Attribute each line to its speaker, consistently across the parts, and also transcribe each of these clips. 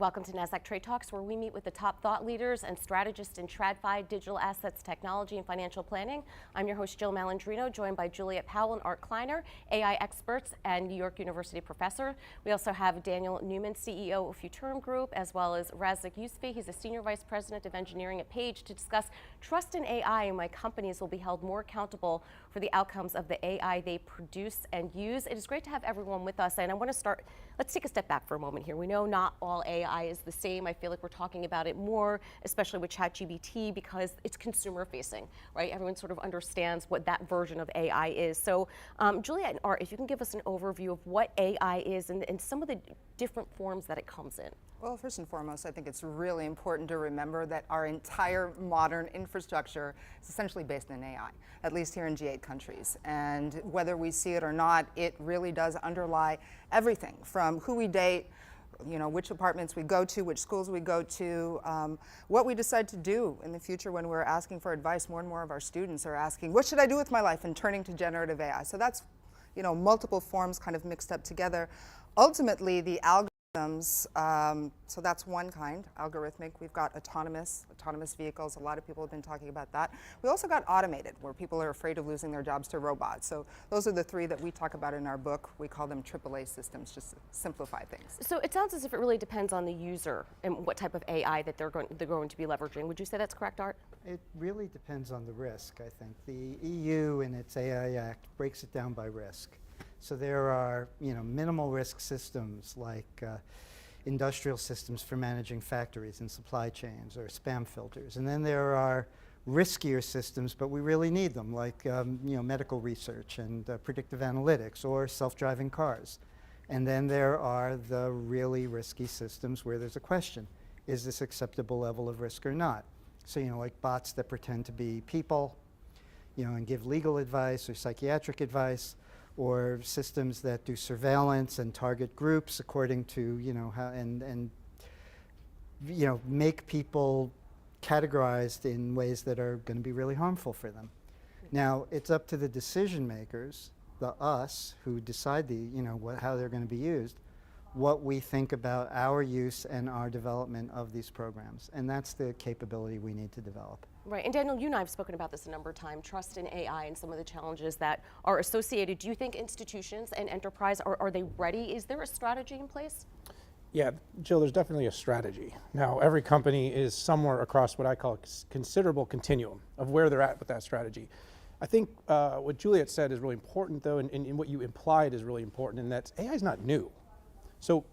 Speaker 1: Welcome to Nasdaq TradeTalks, where we meet with the top thought leaders and strategists in TradFi, digital assets, technology, and financial planning. I'm your host, Jill Malandrino, joined by Juliette, Powell, and Kleiner, AI experts and New York University professor. We also have Daniel Newman, CEO of Futurum Group, as well as Razik Yousfi. He's a Senior Vice President of Engineering at Paige, to discuss trust in AI and why companies will be held more accountable for the outcomes of the AI they produce and use. It is great to have everyone with us, and I want to start, let's take a step back for a moment here. We know not all AI is the same. I feel like we're talking about it more, especially with ChatGPT, because it's consumer facing, right? Everyone sort of understands what that version of AI is. So Juliette and Art, if you can give us an overview of what AI is and some of the different forms that it comes in.
Speaker 2: Well, first and foremost, I think it's really important to remember that our entire modern infrastructure is essentially based in AI, at least here in G8 countries. And whether we see it or not, it really does underlie everything from who we date, which apartments we go to, which schools we go to, what we decide to do in the future when we're asking for advice. More and more of our students are asking, what should I do with my life, and turning to generative AI. So that's, multiple forms kind of mixed up together. Ultimately, the algorithms, so that's one kind, algorithmic. We've got autonomous vehicles. A lot of people have been talking about that. We also got automated, where people are afraid of losing their jobs to robots. So those are the three that we talk about in our book. We call them AAA systems, just to simplify things.
Speaker 1: So it sounds as if it really depends on the user and what type of AI that they're going to be leveraging. Would you say that's correct, Art?
Speaker 3: It really depends on the risk, I think. The EU in its AI Act breaks it down by risk. So there are, minimal risk systems like industrial systems for managing factories and supply chains, or spam filters. And then there are riskier systems, but we really need them, like medical research and predictive analytics, or self-driving cars. And then there are the really risky systems where there's a question: is this acceptable level of risk or not? So like bots that pretend to be people, and give legal advice or psychiatric advice, or systems that do surveillance and target groups according to, make people categorized in ways that are going to be really harmful for them. Now, it's up to the decision makers, us, who decide how they're going to be used, what we think about our use and our development of these programs. And that's the capability we need to develop.
Speaker 1: Right, and Daniel, you and I have spoken about this a number of times, trust in AI and some of the challenges that are associated. Do you think institutions and enterprise, are they ready? Is there a strategy in place?
Speaker 4: Yeah, Jill, there's definitely a strategy. Now, every company is somewhere across what I call a considerable continuum of where they're at with that strategy. I think what Juliette said is really important, though, and what you implied is really important, and that's AI is not new. So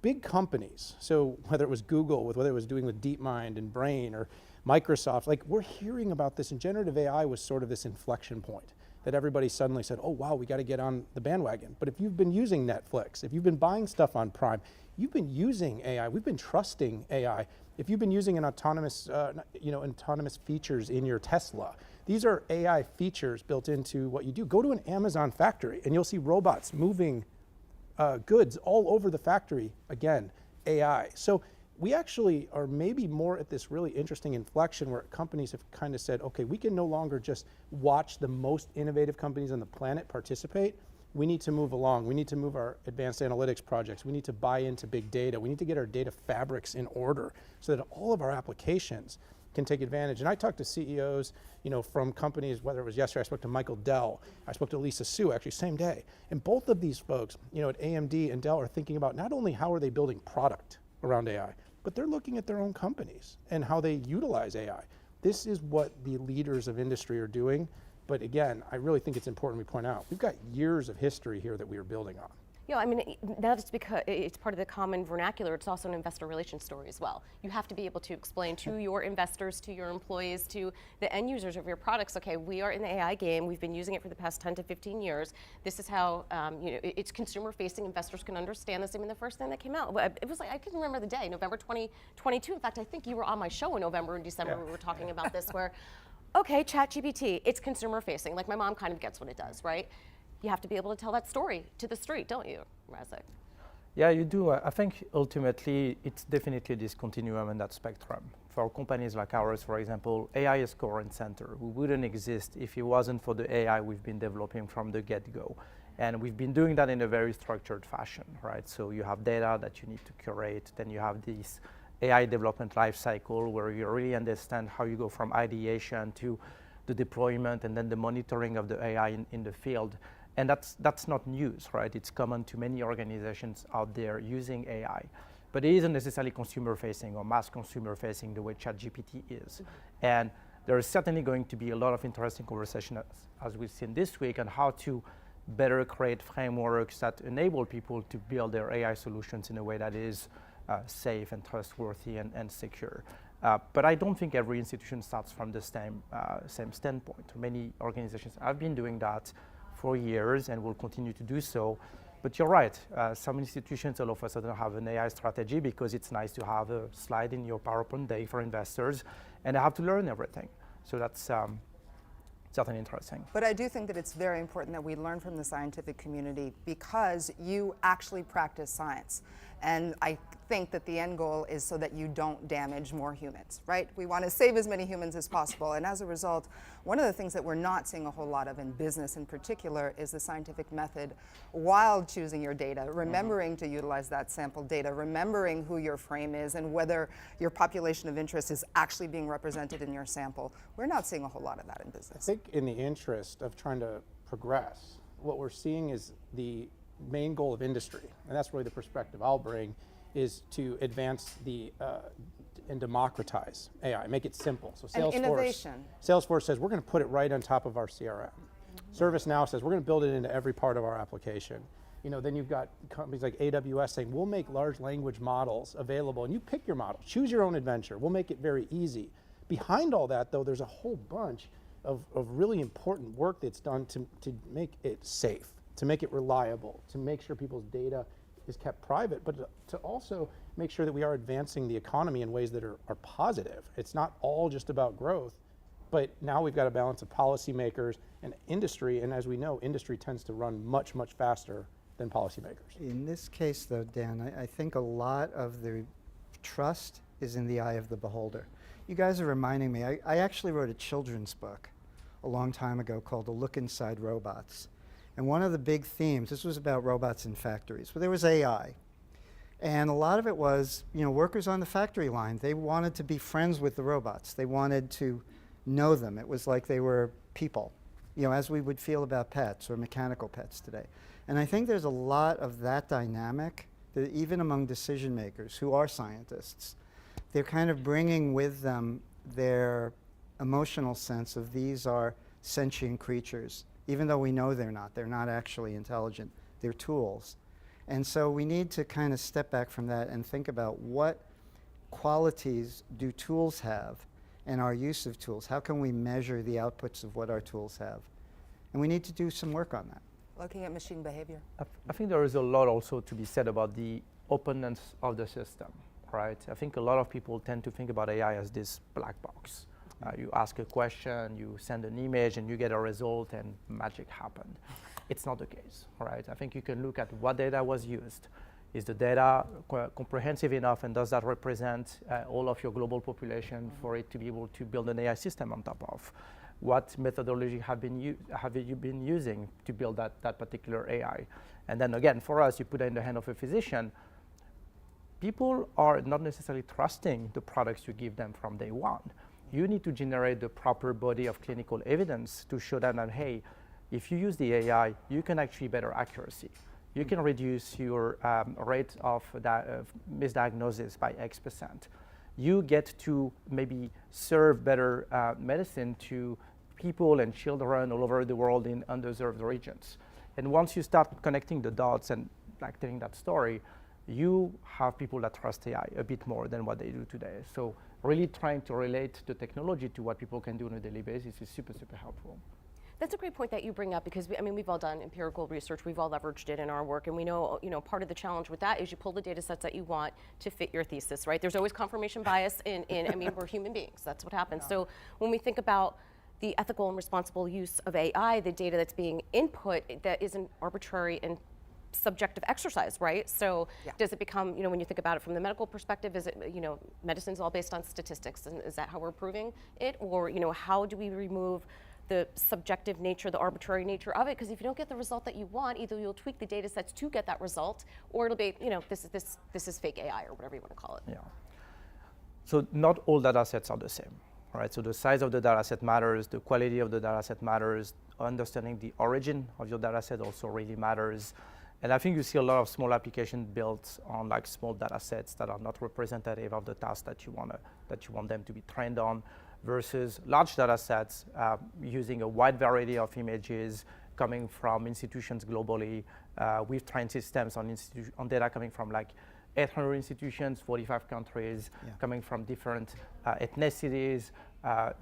Speaker 4: big companies, so whether it was Google, whether it was doing with DeepMind and Brain, or Microsoft, like, we're hearing about this, and generative AI was sort of this inflection point that everybody suddenly said, oh wow, we got to get on the bandwagon. But if you've been using Netflix, if you've been buying stuff on Prime, you've been using AI, we've been trusting AI. If you've been using an autonomous features in your Tesla, these are AI features built into what you do. Go to an Amazon factory and you'll see robots moving goods all over the factory. Again, AI. So we actually are maybe more at this really interesting inflection where companies have kind of said, okay, we can no longer just watch the most innovative companies on the planet participate. We need to move along. We need to move our advanced analytics projects. We need to buy into big data. We need to get our data fabrics in order so that all of our applications can take advantage. And I talked to CEOs, from companies, whether it was yesterday, I spoke to Michael Dell, I spoke to Lisa Su, actually same day. And both of these folks, at AMD and Dell, are thinking about not only how are they building product around AI, but they're looking at their own companies and how they utilize AI. This is what the leaders of industry are doing. But again, I really think it's important we point out, we've got years of history here that we are building on.
Speaker 1: I mean, that's because it's part of the common vernacular. It's also an investor relations story as well. You have to be able to explain to your investors, to your employees, to the end users of your products, okay, we are in the AI game. We've been using it for the past 10 to 15 years. This is how, it's consumer facing. Investors can understand this. I mean, the first thing that came out, it was like, I can remember the day, November 2022. In fact, I think you were on my show in November and December. Yeah. We were talking about this where, okay, ChatGPT, it's consumer facing. Like, my mom kind of gets what it does, right? You have to be able to tell that story to the street, don't you, Razik?
Speaker 5: Yeah, you do. I think ultimately it's definitely this continuum and that spectrum. For companies like ours, for example, AI is core and center. We wouldn't exist if it wasn't for the AI we've been developing from the get-go. And we've been doing that in a very structured fashion, right? So you have data that you need to curate, then you have this AI development life cycle where you really understand how you go from ideation to the deployment and then the monitoring of the AI in the field. And that's not news, right? It's common to many organizations out there using AI. But it isn't necessarily consumer-facing or mass consumer-facing the way ChatGPT is. And there is certainly going to be a lot of interesting conversation, as we've seen this week, on how to better create frameworks that enable people to build their AI solutions in a way that is safe and trustworthy and secure. But I don't think every institution starts from the same standpoint. Many organizations have been doing that for years and will continue to do so. But you're right, some institutions all of a sudden have an AI strategy because it's nice to have a slide in your PowerPoint deck for investors, and they have to learn everything. So that's certainly interesting.
Speaker 2: But I do think that it's very important that we learn from the scientific community because you actually practice science. And I think that the end goal is so that you don't damage more humans, right? We want to save as many humans as possible. And as a result, one of the things that we're not seeing a whole lot of in business in particular is the scientific method while choosing your data, remembering to utilize that sample data, remembering who your frame is and whether your population of interest is actually being represented in your sample. We're not seeing a whole lot of that in business.
Speaker 4: I think in the interest of trying to progress, what we're seeing is the main goal of industry, and that's really the perspective I'll bring, is to advance and democratize AI, make it simple. So Salesforce says we're going to put it right on top of our CRM. ServiceNow says we're going to build it into every part of our application. Then you've got companies like AWS saying we'll make large language models available, and you pick your model, choose your own adventure. We'll make it very easy. Behind all that, though, there's a whole bunch of really important work that's done to make it safe, to make it reliable, to make sure people's data is kept private, but to also make sure that we are advancing the economy in ways that are positive. It's not all just about growth, but now we've got a balance of policymakers and industry, and as we know, industry tends to run much, much faster than policymakers.
Speaker 3: In this case, though, Dan, I think a lot of the trust is in the eye of the beholder. You guys are reminding me, I actually wrote a children's book a long time ago called A Look Inside Robots. And one of the big themes, this was about robots in factories, but there was AI. And a lot of it was, workers on the factory line, they wanted to be friends with the robots. They wanted to know them. It was like they were people, as we would feel about pets or mechanical pets today. And I think there's a lot of that dynamic that even among decision makers who are scientists, they're kind of bringing with them their emotional sense of these are sentient creatures. Even though we know they're not actually intelligent, they're tools. And so we need to kind of step back from that and think about what qualities do tools have and our use of tools. How can we measure the outputs of what our tools have? And we need to do some work on that.
Speaker 2: Looking at machine behavior.
Speaker 5: I think there is a lot also to be said about the openness of the system, right? I think a lot of people tend to think about AI as this black box. You ask a question, you send an image, and you get a result, and magic happened. It's not the case, right? I think you can look at what data was used. Is the data comprehensive enough, and does that represent all of your global population for it to be able to build an AI system on top of? What methodology have you been using to build that particular AI? And then again, for us, you put it in the hand of a physician. People are not necessarily trusting the products you give them from day one. You need to generate the proper body of clinical evidence to show them that, hey, if you use the AI, you can actually better accuracy. You can reduce your rate of misdiagnosis by X%. You get to maybe serve better medicine to people and children all over the world in underserved regions. And once you start connecting the dots and telling that story, you have people that trust AI a bit more than what they do today. So really trying to relate the technology to what people can do on a daily basis is super, super helpful.
Speaker 1: That's a great point that you bring up because we've all done empirical research, we've all leveraged it in our work, and we know, part of the challenge with that is you pull the data sets that you want to fit your thesis, right? There's always confirmation bias we're human beings, that's what happens. Yeah. So when we think about the ethical and responsible use of AI, the data that's being input, that isn't arbitrary and subjective exercise, right? So does it become, when you think about it from the medical perspective, is it, medicine's all based on statistics, and is that how we're proving it? Or, how do we remove the subjective nature, the arbitrary nature of it, because if you don't get the result that you want, either you'll tweak the data sets to get that result, or it'll be, this is fake AI or whatever you want to call it.
Speaker 5: Yeah. So not all data sets are the same, right? So the size of the data set matters, the quality of the data set matters, understanding the origin of your data set also really matters. And I think you see a lot of small applications built on like small data sets that are not representative of the task that you want them to be trained on, versus large data sets using a wide variety of images coming from institutions globally. We've trained systems on data coming from like 800 institutions, 45 countries, coming from different ethnicities,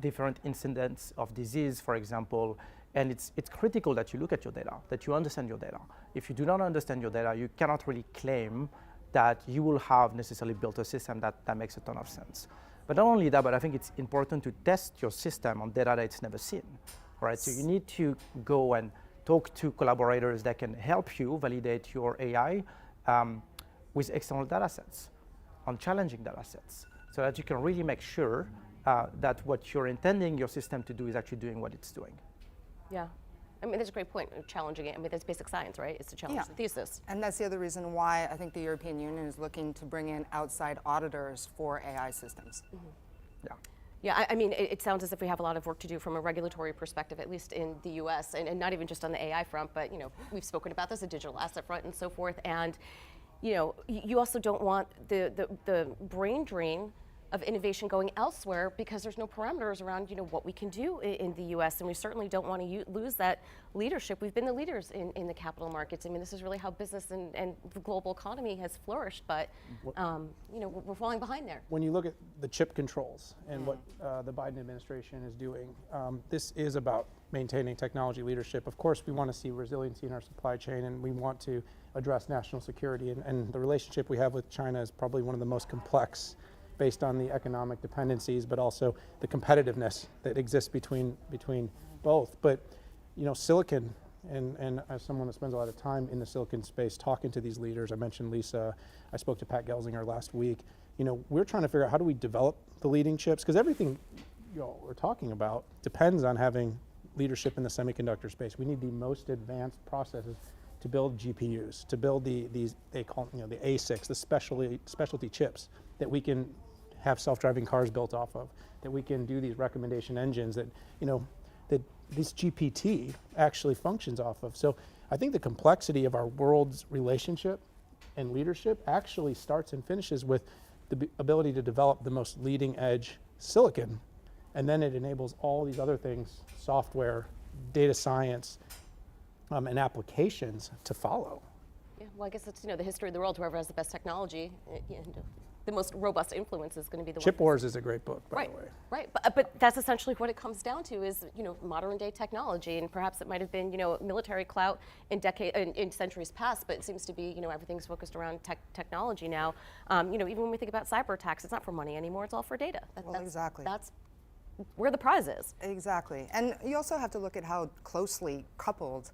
Speaker 5: different incidents of disease, for example. And it's critical that you look at your data, that you understand your data. If you do not understand your data, you cannot really claim that you will have necessarily built a system that makes a ton of sense. But not only that, but I think it's important to test your system on data that it's never seen, right? So you need to go and talk to collaborators that can help you validate your AI with external data sets, on challenging data sets, so that you can really make sure that what you're intending your system to do is actually doing what it's doing.
Speaker 1: Yeah. I mean, that's a great point, challenging it. I mean, that's basic science, right? It's to challenge the thesis.
Speaker 2: And that's the other reason why I think the European Union is looking to bring in outside auditors for AI systems.
Speaker 5: Yeah.
Speaker 1: Yeah, I mean, it sounds as if we have a lot of work to do from a regulatory perspective, at least in the U.S., and not even just on the AI front, but, we've spoken about this, the digital asset front and so forth. And, you also don't want the brain drain of innovation going elsewhere because there's no parameters around, what we can do in the U.S. And we certainly don't want to lose that leadership. We've been the leaders in the capital markets. I mean, this is really how business and the global economy has flourished. But, we're falling behind there.
Speaker 4: When you look at the chip controls and what the Biden administration is doing, this is about maintaining technology leadership. Of course, we want to see resiliency in our supply chain, and we want to address national security. And the relationship we have with China is probably one of the most complex, based on the economic dependencies, but also the competitiveness that exists between both. But silicon, and as someone that spends a lot of time in the silicon space talking to these leaders, I mentioned Lisa, I spoke to Pat Gelsinger last week. We're trying to figure out how do we develop the leading chips, because everything we're talking about depends on having leadership in the semiconductor space. We need the most advanced processes to build GPUs, to build these they call the ASICs, the specialty chips that we can have self-driving cars built off of, that we can do these recommendation engines that that this GPT actually functions off of. So I think the complexity of our world's relationship and leadership actually starts and finishes with the ability to develop the most leading edge silicon, and then it enables all these other things, software, data science, and applications to follow.
Speaker 1: Yeah, well, I guess it's the history of the world. Whoever has the best technology, the most robust influence is going to be the
Speaker 4: Chip
Speaker 1: one.
Speaker 4: Wars is a great book, by the way.
Speaker 1: Right, but that's essentially what it comes down to is modern day technology, and perhaps it might have been military clout in centuries past, but it seems to be everything's focused around technology now. Even when we think about cyber attacks, it's not for money anymore; it's all for data.
Speaker 2: Exactly.
Speaker 1: That's where the prize is.
Speaker 2: Exactly, and you also have to look at how closely coupled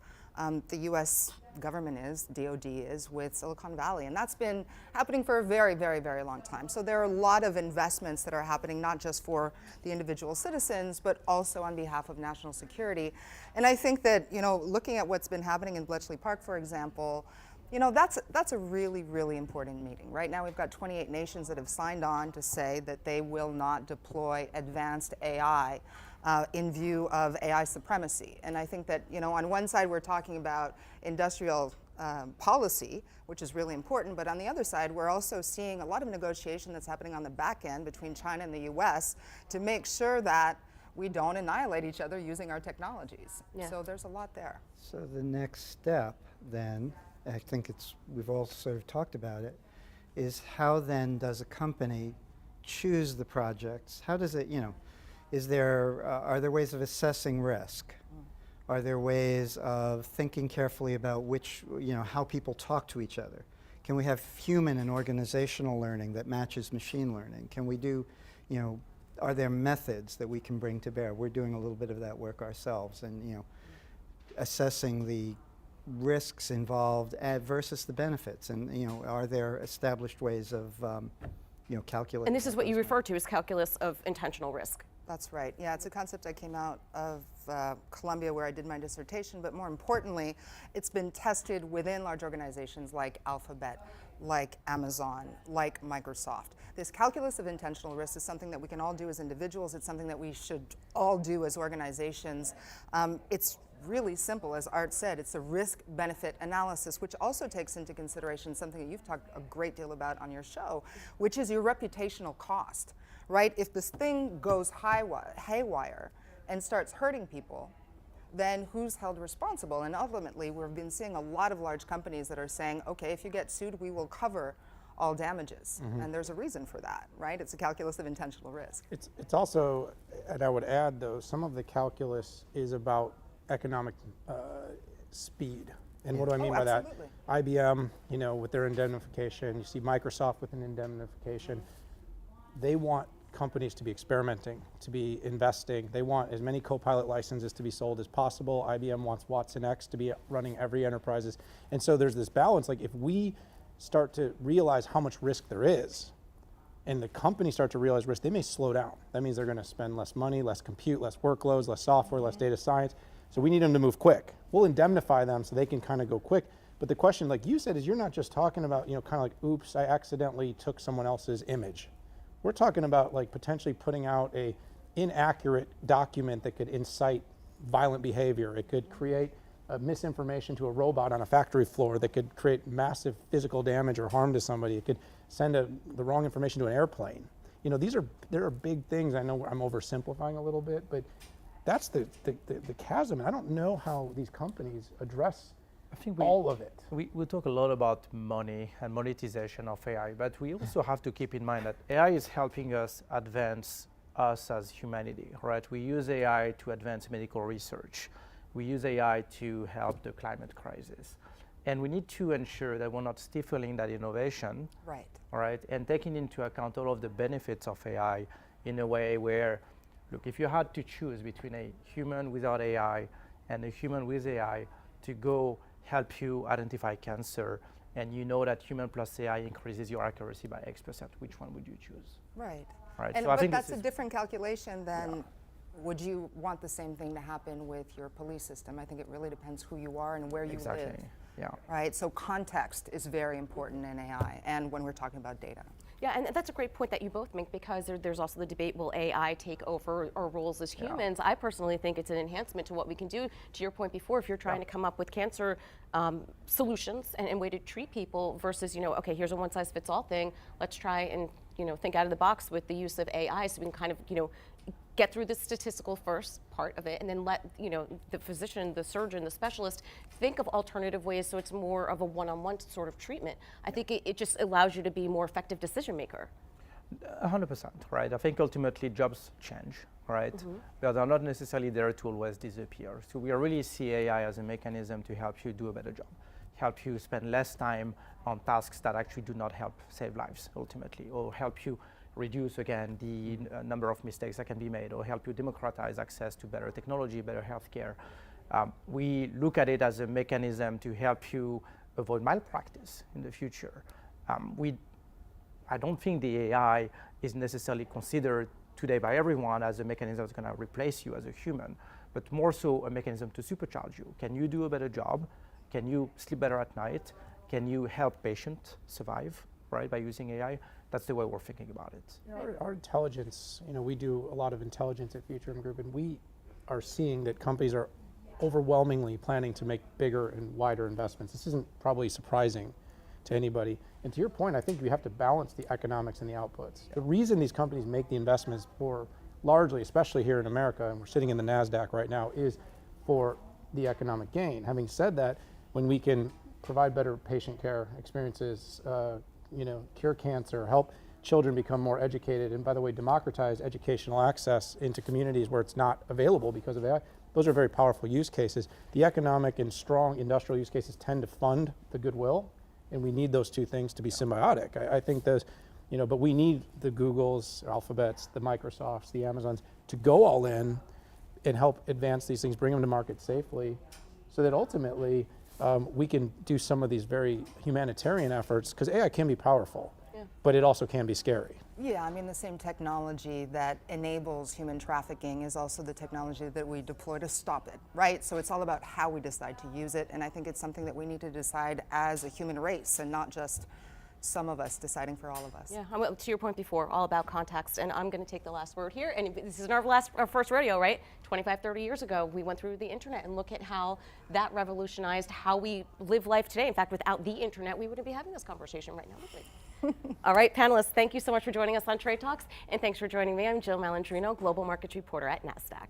Speaker 2: the U.S. government is, DoD is, with Silicon Valley. And that's been happening for a very, very, very long time. So there are a lot of investments that are happening, not just for the individual citizens, but also on behalf of national security. And I think that, looking at what's been happening in Bletchley Park, for example, that's a really, really important meeting. Right now we've got 28 nations that have signed on to say that they will not deploy advanced AI in view of AI supremacy. And I think that, on one side we're talking about industrial policy, which is really important, but on the other side we're also seeing a lot of negotiation that's happening on the back end between China and the US to make sure that we don't annihilate each other using our technologies.
Speaker 1: Yeah.
Speaker 2: So there's a lot there.
Speaker 3: So the next step then, I think we've all sort of talked about it, is how then does a company choose the projects? How does it, are there ways of assessing risk? Are there ways of thinking carefully about how people talk to each other? Can we have human and organizational learning that matches machine learning? Can we do, are there methods that we can bring to bear? We're doing a little bit of that work ourselves, and assessing the risks involved versus the benefits, and are there established ways of calculating?
Speaker 1: And this is what you refer to as calculus of intentional risk.
Speaker 2: That's right. Yeah, it's a concept I came out of Columbia where I did my dissertation, but more importantly, it's been tested within large organizations like Alphabet, like Amazon, like Microsoft. This calculus of intentional risk is something that we can all do as individuals. It's something that we should all do as organizations. It's really simple, as Art said. It's a risk-benefit analysis, which also takes into consideration something that you've talked a great deal about on your show, which is your reputational cost. Right? If this thing goes haywire and starts hurting people, then who's held responsible? And ultimately, we've been seeing a lot of large companies that are saying, okay, if you get sued, we will cover all damages. And there's a reason for that, right? It's a calculus of intentional risk.
Speaker 4: It's also, and I would add though, some of the calculus is about economic speed. And what do I mean by that? IBM, with their indemnification, you see Microsoft with an indemnification. They want companies to be experimenting, to be investing. They want as many Copilot licenses to be sold as possible. IBM wants Watson X to be running every enterprises. And so there's this balance, like if we start to realize how much risk there is, and the companies start to realize risk, they may slow down. That means they're gonna spend less money, less compute, less workloads, less software, less data science. So we need them to move quick. We'll indemnify them so they can kind of go quick. But the question, like you said, is you're not just talking about, kind of like, oops, I accidentally took someone else's image. We're talking about like potentially putting out a inaccurate document that could incite violent behavior. It could create misinformation to a robot on a factory floor that could create massive physical damage or harm to somebody. It could send the wrong information to an airplane. There are big things. I know I'm oversimplifying a little bit, but that's the chasm. And I don't know how these companies address all of it.
Speaker 5: We talk a lot about money and monetization of AI, but we also have to keep in mind that AI is helping us advance us as humanity, right? We use AI to advance medical research. We use AI to help the climate crisis. And we need to ensure that we're not stifling that innovation, right? And taking into account all of the benefits of AI in a way where, look, if you had to choose between a human without AI and a human with AI to go help you identify cancer, and that human plus AI increases your accuracy by X%, which one would you choose?
Speaker 2: Right.
Speaker 5: Right.
Speaker 2: And
Speaker 5: so I think
Speaker 2: that's a different calculation than would you want the same thing to happen with your police system? I think it really depends who you are and where you live.
Speaker 5: Yeah.
Speaker 2: Right. So context is very important in AI, and when we're talking about data.
Speaker 1: Yeah, and that's a great point that you both make, because there's also the debate, will AI take over our roles as humans? I personally think it's an enhancement to what we can do. To your point before, if you're trying to come up with cancer solutions and way to treat people versus, okay, here's a one-size-fits-all thing, let's try and, think out of the box with the use of AI so we can kind of, get through the statistical first part of it and then let, the physician, the surgeon, the specialist think of alternative ways so it's more of a one-on-one sort of treatment. I think it just allows you to be a more effective decision maker.
Speaker 5: 100%, right? I think ultimately jobs change, right? But they're not necessarily there to always disappear. So we really see AI as a mechanism to help you do a better job, help you spend less time on tasks that actually do not help save lives ultimately, or help you reduce, again, the number of mistakes that can be made, or help you democratize access to better technology, better healthcare. We look at it as a mechanism to help you avoid malpractice in the future. I don't think the AI is necessarily considered today by everyone as a mechanism that's going to replace you as a human, but more so a mechanism to supercharge you. Can you do a better job? Can you sleep better at night? Can you help patients survive, right, by using AI? That's the way we're thinking about it.
Speaker 4: Our intelligence, we do a lot of intelligence at Futurum Group, and we are seeing that companies are overwhelmingly planning to make bigger and wider investments. This isn't probably surprising to anybody. And to your point, I think you have to balance the economics and the outputs. The reason these companies make the investments for largely, especially here in America, and we're sitting in the Nasdaq right now, is for the economic gain. Having said that, when we can provide better patient care experiences, cure cancer, help children become more educated, and by the way, democratize educational access into communities where it's not available because of AI. Those are very powerful use cases. The economic and strong industrial use cases tend to fund the goodwill, and we need those two things to be symbiotic. I think those, but we need the Googles, Alphabets, the Microsofts, the Amazons to go all in and help advance these things, bring them to market safely, so that ultimately we can do some of these very humanitarian efforts, because AI can be powerful, but it also can be scary.
Speaker 2: Yeah, I mean, the same technology that enables human trafficking is also the technology that we deploy to stop it, right? So it's all about how we decide to use it, and I think it's something that we need to decide as a human race and not just some of us deciding for all of us.
Speaker 1: Yeah, to your point before, all about context, and I'm going to take the last word here. And this is our first rodeo, right? 25, 30 years ago, we went through the internet and look at how that revolutionized how we live life today. In fact, without the internet, we wouldn't be having this conversation right now, would we? All right, panelists, thank you so much for joining us on Trade Talks, and thanks for joining me. I'm Jill Malandrino, Global Markets Reporter at Nasdaq.